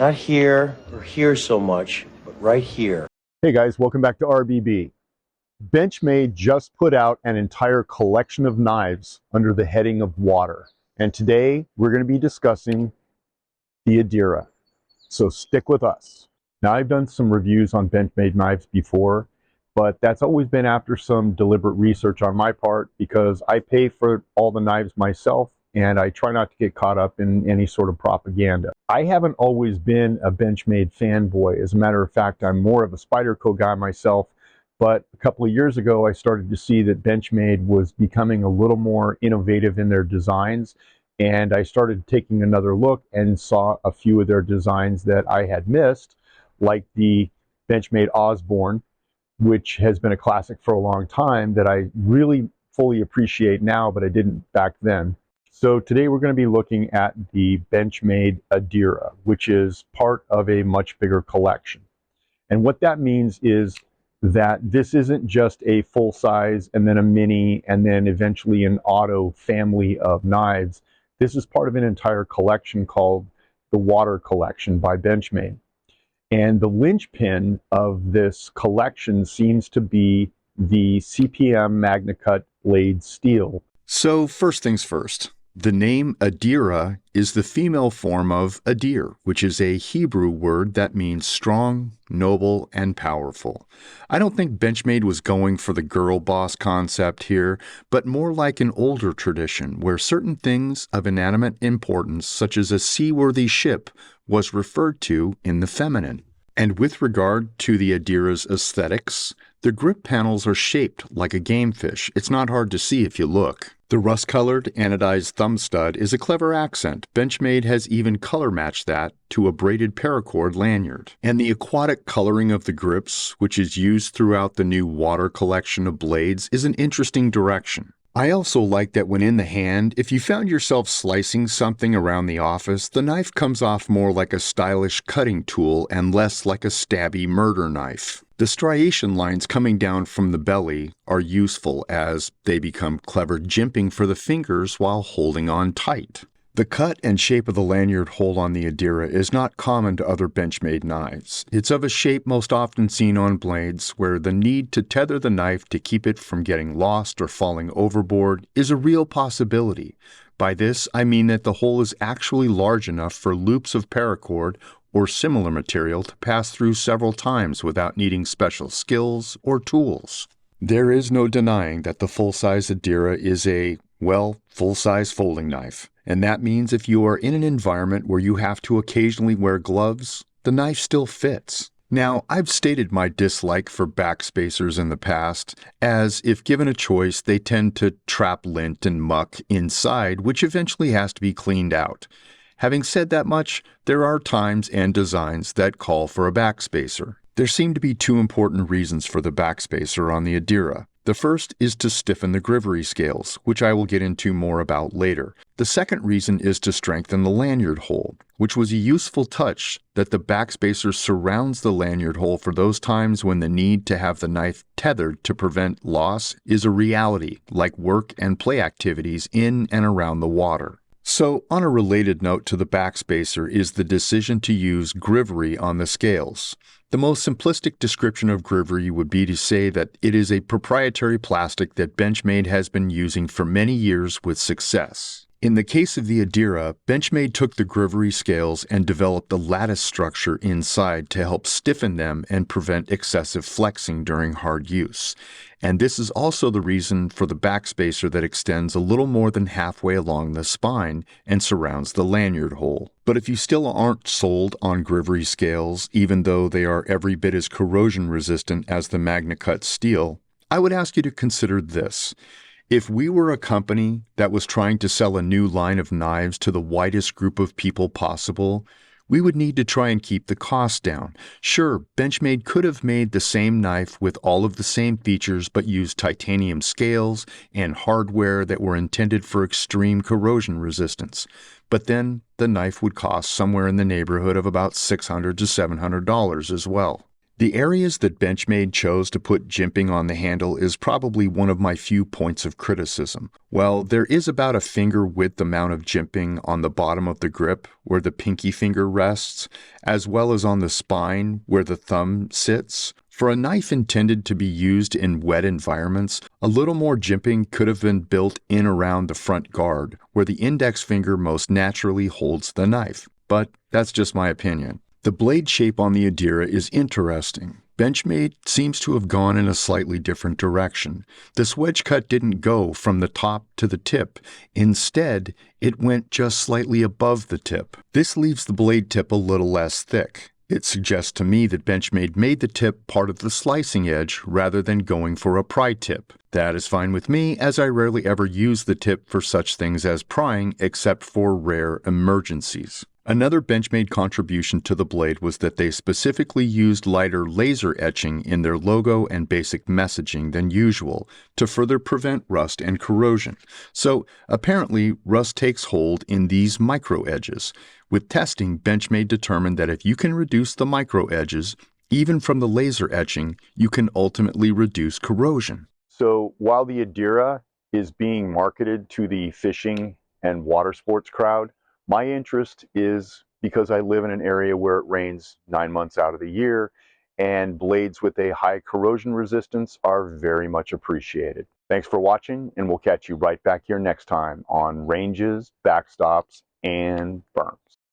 Not here or here so much, but right here. Hey guys, welcome back to RBB. Benchmade just put out an entire collection of knives under the heading of water. And today we're going to be discussing the Adira. So stick with us. Now, I've done some reviews on Benchmade knives before, but that's always been after some deliberate research on my part because I pay for all the knives myself and I try not to get caught up in any sort of propaganda. I haven't always been a Benchmade fanboy. As a matter of fact, I'm more of a Spyderco guy myself, but a couple of years ago I started to see that Benchmade was becoming a little more innovative in their designs, and I started taking another look and saw a few of their designs that I had missed, like the Benchmade Osborne, which has been a classic for a long time that I really fully appreciate now, but I didn't back then. So today we're going to be looking at the Benchmade Adira, which is part of a much bigger collection. And what that means is that this isn't just a full size and then a mini and then eventually an auto family of knives. This is part of an entire collection called the Water Collection by Benchmade. And the linchpin of this collection seems to be the CPM MagnaCut blade steel. So first things first, the name Adira is the female form of Adir, which is a Hebrew word that means strong, noble, and powerful. I don't think Benchmade was going for the girl boss concept here, but more like an older tradition where certain things of inanimate importance, such as a seaworthy ship, was referred to in the feminine. And with regard to the Adira's aesthetics, the grip panels are shaped like a game fish. It's not hard to see if you look. The rust-colored anodized thumb stud is a clever accent. Benchmade has even color-matched that to a braided paracord lanyard. And the aquatic coloring of the grips, which is used throughout the new Water collection of blades, is an interesting direction. I also like that when in the hand, if you found yourself slicing something around the office, the knife comes off more like a stylish cutting tool and less like a stabby murder knife. The striation lines coming down from the belly are useful as they become clever jimping for the fingers while holding on tight. The cut and shape of the lanyard hole on the Adira is not common to other Benchmade knives. It's of a shape most often seen on blades where the need to tether the knife to keep it from getting lost or falling overboard is a real possibility. By this, I mean that the hole is actually large enough for loops of paracord or similar material to pass through several times without needing special skills or tools. There is no denying that the full-size Adira is a, well, full-size folding knife. And that means if you are in an environment where you have to occasionally wear gloves, the knife still fits. Now, I've stated my dislike for backspacers in the past, as if given a choice, they tend to trap lint and muck inside, which eventually has to be cleaned out. Having said that much, there are times and designs that call for a backspacer. There seem to be two important reasons for the backspacer on the Adira. The first is to stiffen the grivery scales, which I will get into more about later. The second reason is to strengthen the lanyard hole, which was a useful touch that the backspacer surrounds the lanyard hole for those times when the need to have the knife tethered to prevent loss is a reality, like work and play activities in and around the water. So, on a related note to the backspacer is the decision to use grivery on the scales. The most simplistic description of grivery would be to say that it is a proprietary plastic that Benchmade has been using for many years with success. In the case of the Adira, Benchmade took the grivery scales and developed a lattice structure inside to help stiffen them and prevent excessive flexing during hard use. And this is also the reason for the backspacer that extends a little more than halfway along the spine and surrounds the lanyard hole. But if you still aren't sold on grivery scales, even though they are every bit as corrosion resistant as the MagnaCut steel, I would ask you to consider this. If we were a company that was trying to sell a new line of knives to the widest group of people possible, we would need to try and keep the cost down. Sure, Benchmade could have made the same knife with all of the same features but used titanium scales and hardware that were intended for extreme corrosion resistance. But then the knife would cost somewhere in the neighborhood of about $600 to $700 as well. The areas that Benchmade chose to put jimping on the handle is probably one of my few points of criticism. Well, there is about a finger width amount of jimping on the bottom of the grip where the pinky finger rests, as well as on the spine where the thumb sits. For a knife intended to be used in wet environments, a little more jimping could have been built in around the front guard, where the index finger most naturally holds the knife. But that's just my opinion. The blade shape on the Adira is interesting. Benchmade seems to have gone in a slightly different direction. This wedge cut didn't go from the top to the tip. Instead, it went just slightly above the tip. This leaves the blade tip a little less thick. It suggests to me that Benchmade made the tip part of the slicing edge rather than going for a pry tip. That is fine with me, as I rarely ever use the tip for such things as prying except for rare emergencies. Another Benchmade contribution to the blade was that they specifically used lighter laser etching in their logo and basic messaging than usual to further prevent rust and corrosion. So apparently rust takes hold in these micro edges. With testing, Benchmade determined that if you can reduce the micro edges, even from the laser etching, you can ultimately reduce corrosion. So while the Adira is being marketed to the fishing and water sports crowd, my interest is because I live in an area where it rains 9 months out of the year, and blades with a high corrosion resistance are very much appreciated. Thanks for watching, and we'll catch you right back here next time on ranges, backstops, and burns.